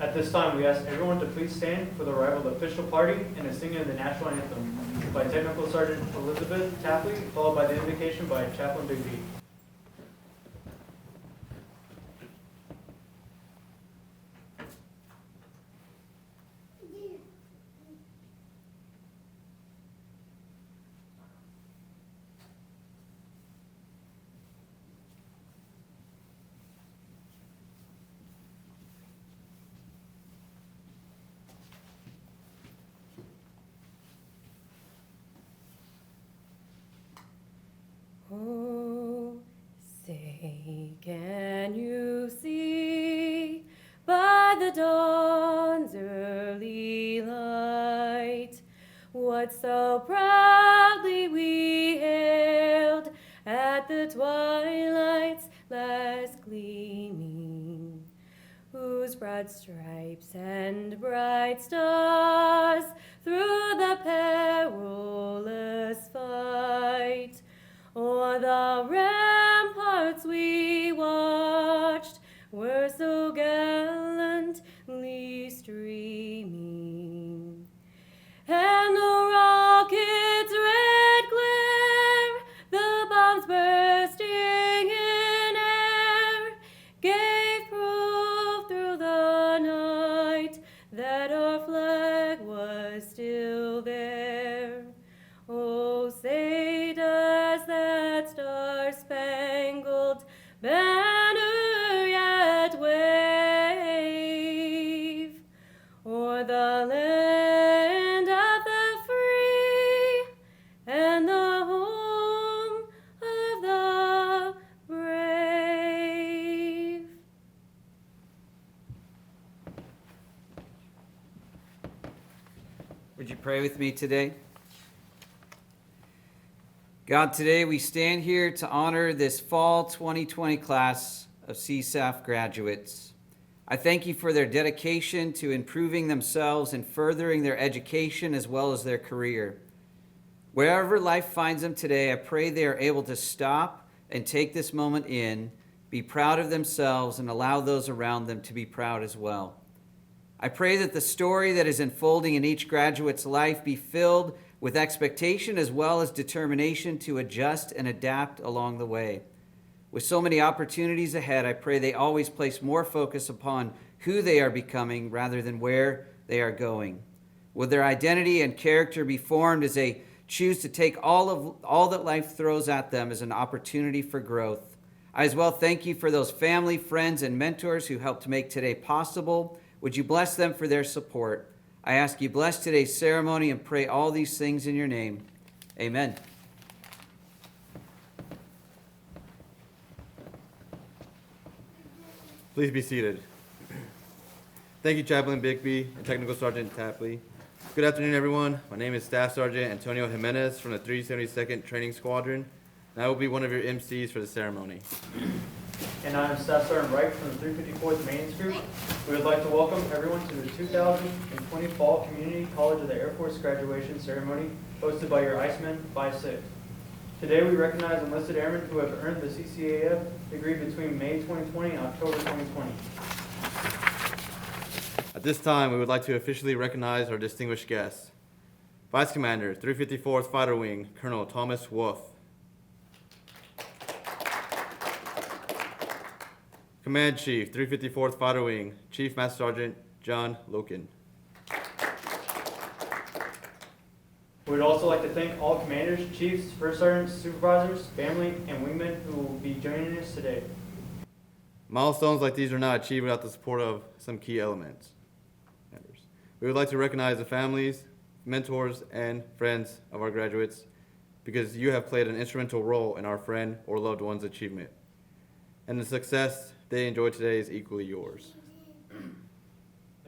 At this time, we ask everyone to please stand for the arrival of the official party and the singing of the national anthem by Technical Sergeant Elizabeth Tapley, followed by the invocation by Chaplain Big B. Oh, say, can you see by the dawn's early light what so proudly we hailed at the twilight's last gleaming, whose broad stripes and bright stars through the perilous fight o'er the ramparts we watched were so gallantly streaming, and the rocket's red glare, the bombs bursting in air, gave proof through the night that our flag was still there. Oh, say does that star-spangled banner yet wave o'er the land of the free and the home of the brave? Would you pray with me today? God, today we stand here to honor this fall 2020 class of CCAF graduates. I thank you for their dedication to improving themselves and furthering their education as well as their career. Wherever life finds them today, I pray they are able to stop and take this moment in, be proud of themselves, and allow those around them to be proud as well. I pray that the story that is unfolding in each graduate's life be filled with expectation as well as determination to adjust and adapt along the way. With so many opportunities ahead, I pray they always place more focus upon who they are becoming rather than where they are going. Will their identity and character be formed as they choose to take all that life throws at them as an opportunity for growth? I as well thank you for those family, friends, and mentors who helped make today possible. Would you bless them for their support? I ask you bless today's ceremony and pray all these things in your name. Amen. Please be seated. Thank you, Chaplain Bigby and Technical Sergeant Tapley. Good afternoon, everyone. My name is Staff Sergeant Antonio Jimenez from the 372nd Training Squadron, and I will be one of your MCs for the ceremony. And I am Staff Sergeant Wright from the 354th Maintenance Group. We would like to welcome everyone to the 2020 Fall Community College of the Air Force Graduation Ceremony hosted by your Eielson 5-6. Today we recognize enlisted airmen who have earned the CCAF degree between May 2020 and October 2020. At this time, we would like to officially recognize our distinguished guests. Vice Commander, 354th Fighter Wing, Colonel Thomas Wolf. Command Chief, 354th Fighter Wing, Chief Master Sergeant John Loken. We would also like to thank all commanders, chiefs, first sergeants, supervisors, family, and wingmen who will be joining us today. Milestones like these are not achieved without the support of some key elements. We would like to recognize the families, mentors, and friends of our graduates because you have played an instrumental role in our friend or loved one's achievement. And the success they enjoy today is equally yours.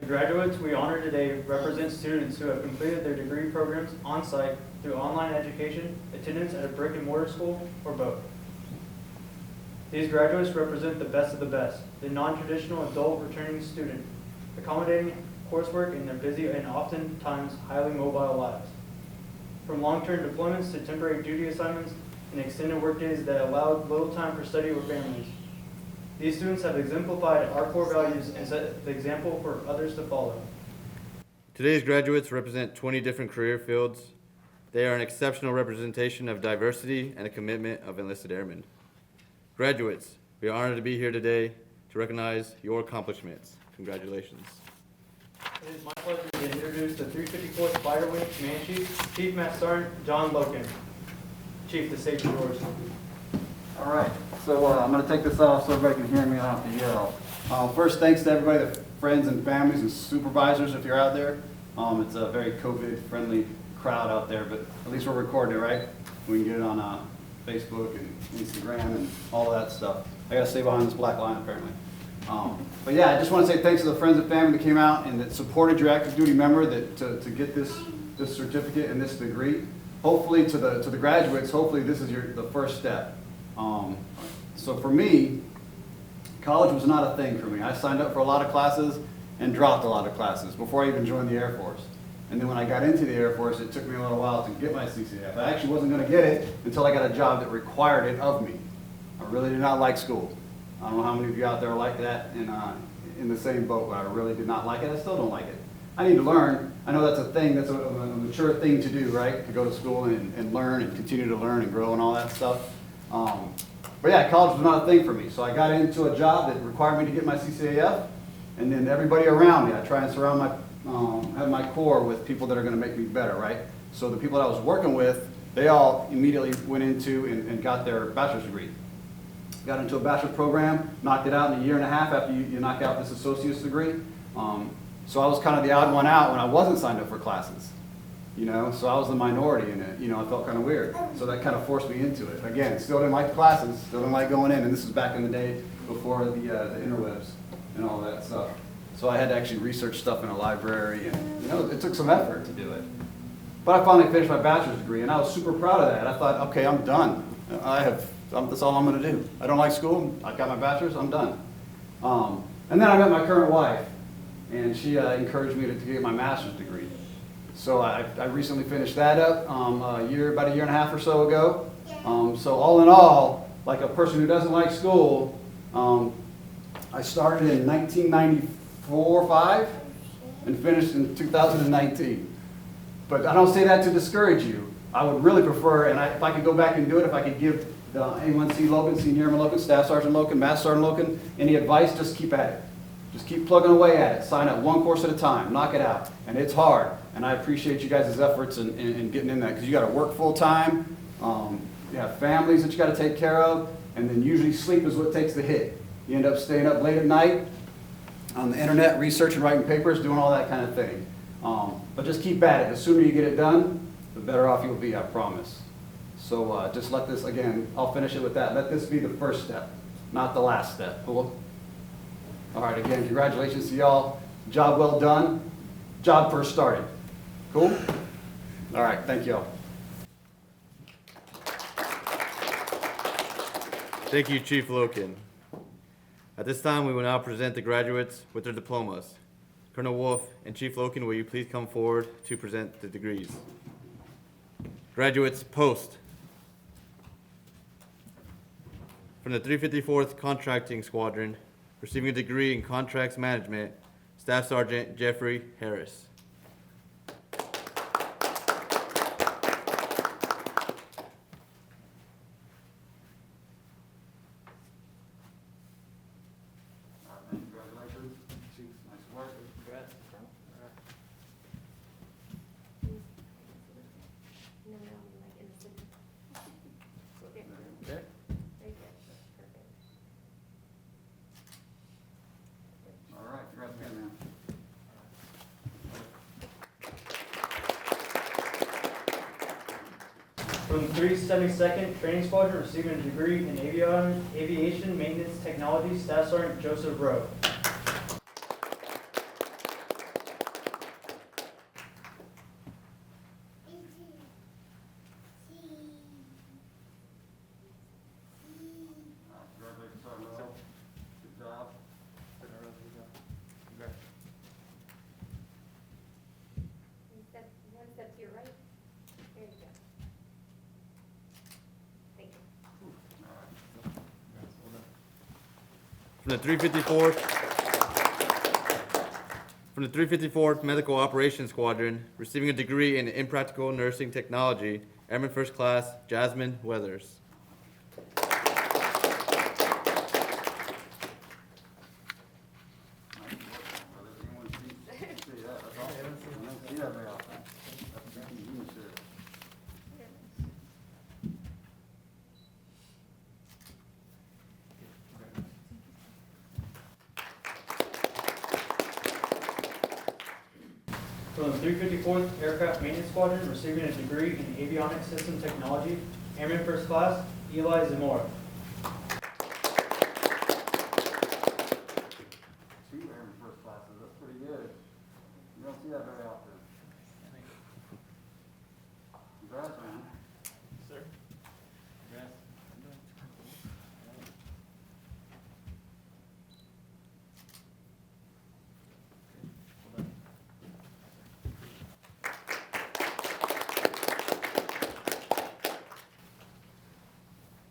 The graduates we honor today represent students who have completed their degree programs on-site through online education, attendance at a brick and mortar school, or both. These graduates represent the best of the best, the non-traditional adult returning student, accommodating coursework in their busy and oftentimes highly mobile lives. From long-term deployments to temporary duty assignments and extended work days that allowed little time for study or families. These students have exemplified our core values and set the example for others to follow. Today's graduates represent 20 different career fields. They are an exceptional representation of diversity and a commitment of enlisted airmen. Graduates, we are honored to be here today to recognize your accomplishments. Congratulations. It is my pleasure to introduce the 354th Fighter Wing Command Chief, Chief Master Sergeant John Loken. Chief, the stage is yours. All right, so I'm going to take this off so everybody can hear me. I don't have to yell. First, thanks to everybody, the friends and families and supervisors if you're out there. It's a very COVID-friendly crowd out there, but at least we're recording it, right? We can get it on Facebook and Instagram and all that stuff. I got to stay behind this black line apparently. But yeah, I just want to say thanks to the friends and family that came out and that supported your active duty member to get this certificate and this degree. Hopefully to the graduates, hopefully this is the first step. So for me, college was not a thing for me. I signed up for a lot of classes and dropped a lot of classes before I even joined the Air Force. And then when I got into the Air Force, it took me a little while to get my CCAF. I actually wasn't going to get it until I got a job that required it of me. I really did not like school. I don't know how many of you out there are like that and in the same boat, but I really did not like it. I still don't like it. I need to learn. I know that's a thing, that's a mature thing to do, right? To go to school and learn and continue to learn and grow and all that stuff. But yeah, college was not a thing for me. So I got into a job that required me to get my CCAF, and then everybody around me, I try and surround have my core with people that are going to make me better, right? So the people that I was working with, they all immediately went into and got their bachelor's degree. Got into a bachelor's program, knocked it out in a year and a half after you knock out this associate's degree. So I was kind of the odd one out when I wasn't signed up for classes, so I was the minority in it. I felt kind of weird. So that kind of forced me into it. Again, still didn't like the classes, still didn't like going in, and this is back in the day before the interwebs and all that stuff. So I had to actually research stuff in a library, and it took some effort to do it. But I finally finished my bachelor's degree, and I was super proud of that. I thought, okay, I'm done. That's all I'm going to do. I don't like school. I got my bachelor's. I'm done. And then I met my current wife, and she encouraged me to get my master's degree. So I recently finished that up about a year and a half or so ago. So all in all, like a person who doesn't like school, I started in 1994-5 and finished in 2019. But I don't say that to discourage you. I would really prefer, and if I could go back and do it, if I could give the A1C Logan, Senior Airman Logan, Staff Sergeant Logan, Master Sergeant Logan, any advice, just keep at it. Just keep plugging away at it. Sign up one course at a time. Knock it out. And it's hard. And I appreciate you guys' efforts in getting in that, because you got to work full time. You have families that you got to take care of, and then usually sleep is what takes the hit. You end up staying up late at night on the internet, researching, writing papers, doing all that kind of thing. But just keep at it. The sooner you get it done, the better off you'll be, I promise. So just let this, again, I'll finish it with that. Let this be the first step, not the last step. Cool? All right, again, congratulations to y'all. Job well done. Job first started. Cool? All right, thank y'all. Thank you, Chief Loken. At this time, we will now present the graduates with their diplomas. Colonel Wolf and Chief Loken, will you please come forward to present the degrees? Graduates, post. From the 354th Contracting Squadron, receiving a degree in Contracts Management, Staff Sergeant Jeffrey Harris. Congratulations. Chief, nice work. Congrats. Okay. All right, congrats again, man. From the 372nd Training Squadron, receiving a degree in Aviation Maintenance Technology, Staff Sergeant Joseph Rowe. Congratulations, Sergeant Rowe. Good job. Congrats. One step to your right. There you go. Thank you. All right. Congrats, well done. From the 354th, Medical Operations Squadron, receiving a degree in Impractical Nursing Technology, Airman First Class Jasmine Weathers. From the 354th Aircraft Maintenance Squadron, receiving a degree in Avionics System Technology, Airman First Class Eli Zamora. Two Airman First Classes, that's pretty good. You don't see that very often. Congrats, man. Sir.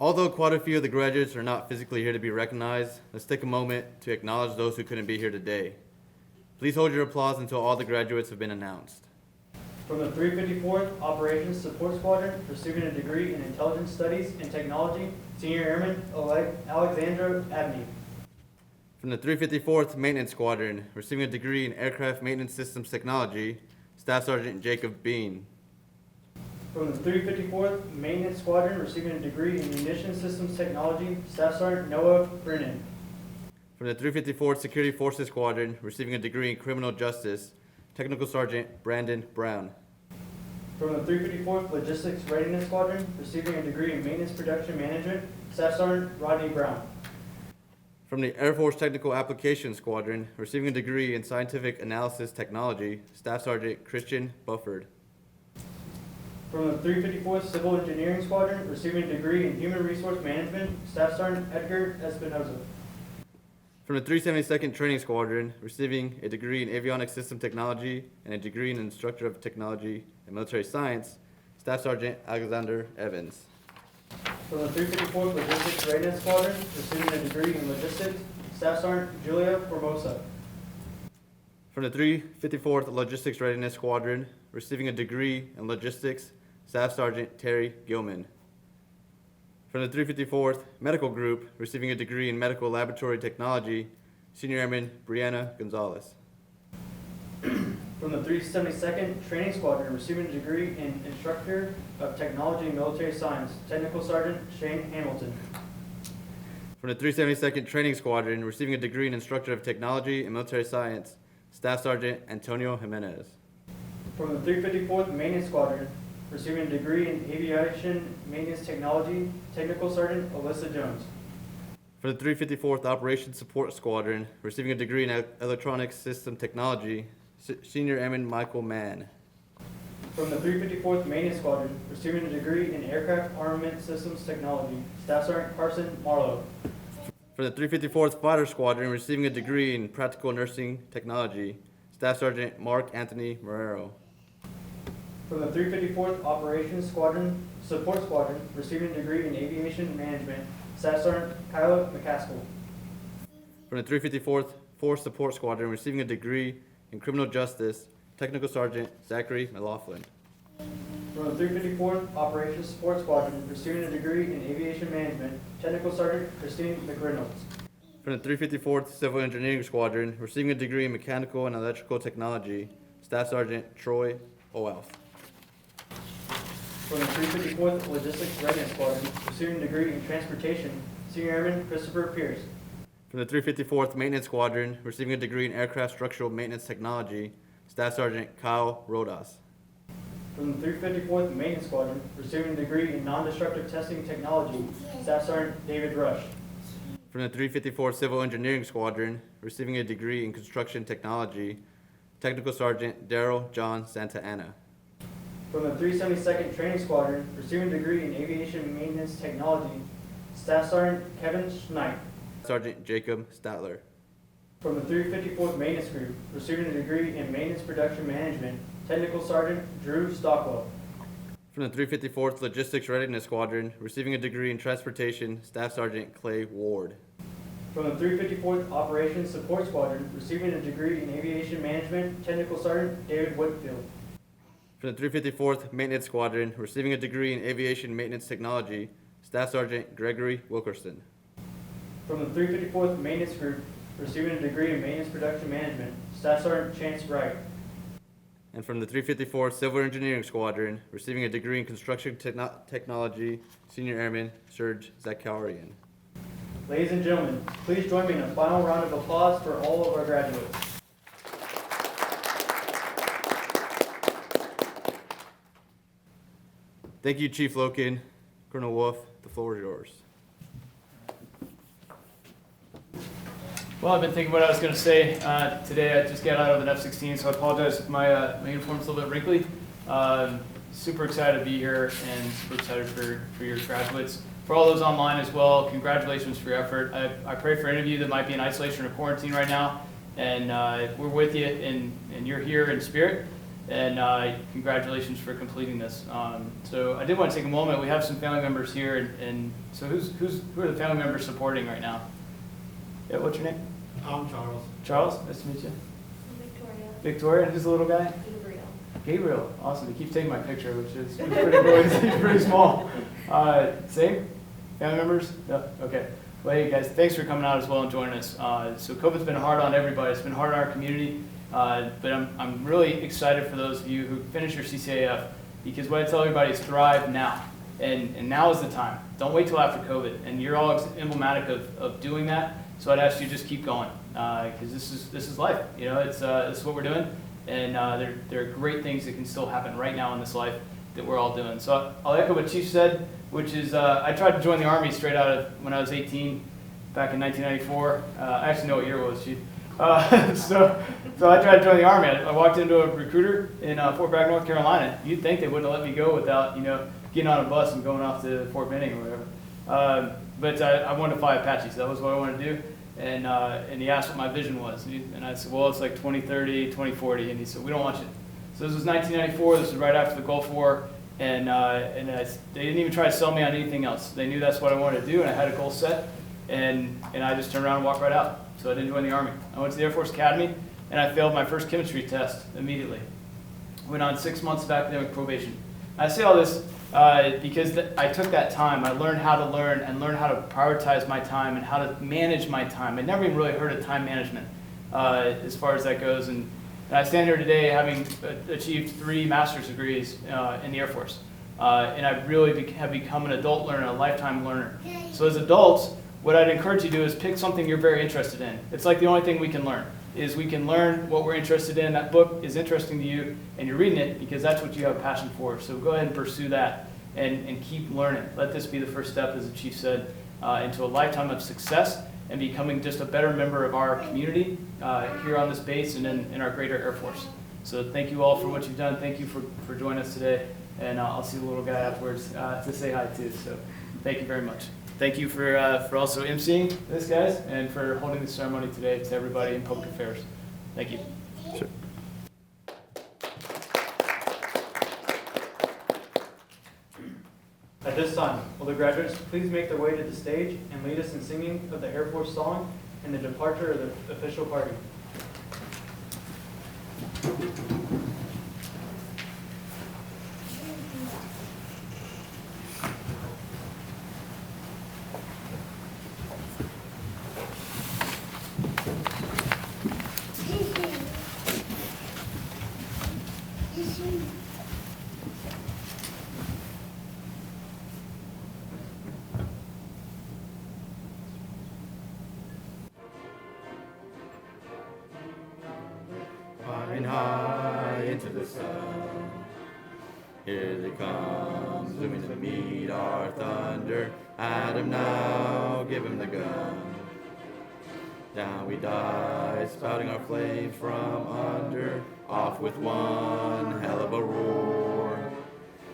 Although quite a few of the graduates are not physically here to be recognized, let's take a moment to acknowledge those who couldn't be here today. Please hold your applause until all the graduates have been announced. From the 354th Operations Support Squadron, receiving a degree in Intelligence Studies and Technology, Senior Airman Alexandra Abney. From the 354th Maintenance Squadron, receiving a degree in Aircraft Maintenance Systems Technology, Staff Sergeant Jacob Bean. From the 354th Maintenance Squadron, receiving a degree in Munition Systems Technology, Staff Sergeant Noah Brennan. From the 354th Security Forces Squadron, receiving a degree in Criminal Justice, Technical Sergeant Brandon Brown. From the 354th Logistics Readiness Squadron, receiving a degree in Maintenance Production Management, Staff Sergeant Rodney Brown. From the Air Force Technical Applications Squadron, receiving a degree in Scientific Analysis Technology, Staff Sergeant Christian Bufford. From the 354th Civil Engineering Squadron, receiving a degree in Human Resource Management, Staff Sergeant Edgar Espinoza. From the 372nd Training Squadron, receiving a degree in Avionics System Technology and a degree in Instructor of Technology and Military Science, Staff Sergeant Alexander Evans. From the 354th Logistics Readiness Squadron, receiving a degree in Logistics, Staff Sergeant Julia Formosa. From the 354th Logistics Readiness Squadron, receiving a degree in Logistics, Staff Sergeant Terry Gilman. From the 354th Medical Group, receiving a degree in Medical Laboratory Technology, Senior Airman Brianna Gonzalez. From the 372nd Training Squadron, receiving a degree in Instructor of Technology and Military Science, Technical Sergeant Shane Hamilton. From the 372nd Training Squadron, receiving a degree in Instructor of Technology and Military Science, Staff Sergeant Antonio Jimenez. From the 354th Maintenance Squadron, receiving a degree in Aviation Maintenance Technology, Technical Sergeant Alyssa Jones. From the 354th Operations Support Squadron, receiving a degree in Electronic System Technology, Senior Airman Michael Mann. From the 354th Maintenance Squadron, receiving a degree in Aircraft Armament Systems Technology, Staff Sergeant Carson Marlowe. From the 354th Fighter Squadron, receiving a degree in Practical Nursing Technology, Staff Sergeant Mark Anthony Marrero. From the 354th Operations Squadron, Support Squadron, receiving a degree in Aviation Management, Staff Sergeant Kyla McCaskill. From the 354th Force Support Squadron, receiving a degree in Criminal Justice, Technical Sergeant Zachary McLaughlin. From the 354th Operations Support Squadron, receiving a degree in Aviation Management, Technical Sergeant Christine McReynolds. From the 354th Civil Engineering Squadron, receiving a degree in Mechanical and Electrical Technology, Staff Sergeant Troy Oalf. From the 354th Logistics Readiness Squadron, receiving a degree in Transportation, Senior Airman Christopher Pierce. From the 354th Maintenance Squadron, receiving a degree in Aircraft Structural Maintenance Technology, Staff Sergeant Kyle Rodas. From the 354th Maintenance Squadron, receiving a degree in Non-Destructive Testing Technology, Staff Sergeant David Rush. From the 354th Civil Engineering Squadron, receiving a degree in Construction Technology, Technical Sergeant Daryl John Santa Ana. From the 372nd Training Squadron, receiving a degree in Aviation Maintenance Technology, Staff Sergeant Kevin Schneid. Sergeant Jacob Statler. From the 354th Maintenance Group, receiving a degree in Maintenance Production Management, Technical Sergeant Drew Stockwell. From the 354th Logistics Readiness Squadron, receiving a degree in Transportation, Staff Sergeant Clay Ward. From the 354th Operations Support Squadron, receiving a degree in Aviation Management, Technical Sergeant David Whitfield. From the 354th Maintenance Squadron, receiving a degree in Aviation Maintenance Technology, Staff Sergeant Gregory Wilkerson. From the 354th Maintenance Group, receiving a degree in Maintenance Production Management, Staff Sergeant Chance Wright. And from the 354th Civil Engineering Squadron, receiving a degree in Construction Technology, Senior Airman Serge Zakarian. Ladies and gentlemen, please join me in a final round of applause for all of our graduates. Thank you, Chief Loken. Colonel Wolf, the floor is yours. Well, I've been thinking what I was going to say. Today I just got out of an F-16, so I apologize if my uniform's a little bit wrinkly. Super excited to be here and super excited for your graduates. For all those online as well, congratulations for your effort. I pray for any of you that might be in isolation or quarantine right now, and we're with you, and you're here in spirit. And congratulations for completing this. So I did want to take a moment. We have some family members here, and so who are the family members supporting right now? Yeah, what's your name? I'm Charles. Charles, nice to meet you. Victoria. Victoria, and who's the little guy? Gabriel. Gabriel, awesome. He keeps taking my picture, which is pretty cool. He's pretty small. Same? Family members? No? Okay. Well, hey guys, thanks for coming out as well and joining us. So COVID's been hard on everybody. It's been hard on our community. But I'm really excited for those of you who finish your CCAF, because what I tell everybody is thrive now. And now is the time. Don't wait till after COVID. And you're all emblematic of doing that. So I'd ask you to just keep going, because this is life. You know, this is what we're doing. And there are great things that can still happen right now in this life that we're all doing. So I'll echo what Chief said, which is I tried to join the Army straight out of when I was 18, back in 1994. I actually know what year it was, Chief. So I tried to join the Army. I walked into a recruiter in Fort Bragg, North Carolina. You'd think they wouldn't have let me go without, getting on a bus and going off to Fort Benning or whatever. But I wanted to fly Apache, so that was what I wanted to do. And he asked what my vision was. And I said, well, it's like 2030, 2040. And he said, we don't want you. So this was 1994. This was right after the Gulf War. And they didn't even try to sell me on anything else. They knew that's what I wanted to do, and I had a goal set. And I just turned around and walked right out. So I didn't join the Army. I went to the Air Force Academy, and I failed my first chemistry test immediately. Went on 6 months of academic probation. I say all this because I took that time. I learned how to learn and learned how to prioritize my time and how to manage my time. I never even really heard of time management as far as that goes. And I stand here today having achieved 3 master's degrees in the Air Force. And I really have become an adult learner, a lifetime learner. So as adults, what I'd encourage you to do is pick something you're very interested in. It's like the only thing we can learn, is we can learn what we're interested in. That book is interesting to you, and you're reading it because that's what you have a passion for. So go ahead and pursue that and keep learning. Let this be the first step, as the Chief said, into a lifetime of success and becoming just a better member of our community here on this base and in our greater Air Force. So thank you all for what you've done. Thank you for joining us today. And I'll see the little guy afterwards to say hi too. So thank you very much. Thank you for also emceeing this, guys, and for holding the ceremony today to everybody in public affairs. Thank you. Sure. At this time, will the graduates please make their way to the stage and lead us in singing of the Air Force song and the departure of the official party. Flying high into the sun, here they come, zooming to meet our thunder. At him now, give him the gun. Down we die, spouting our flames from under, off with one hell of a roar.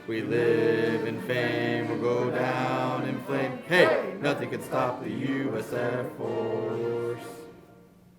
We live in fame, we'll go down in flame. Hey, nothing can stop the U.S. Air Force.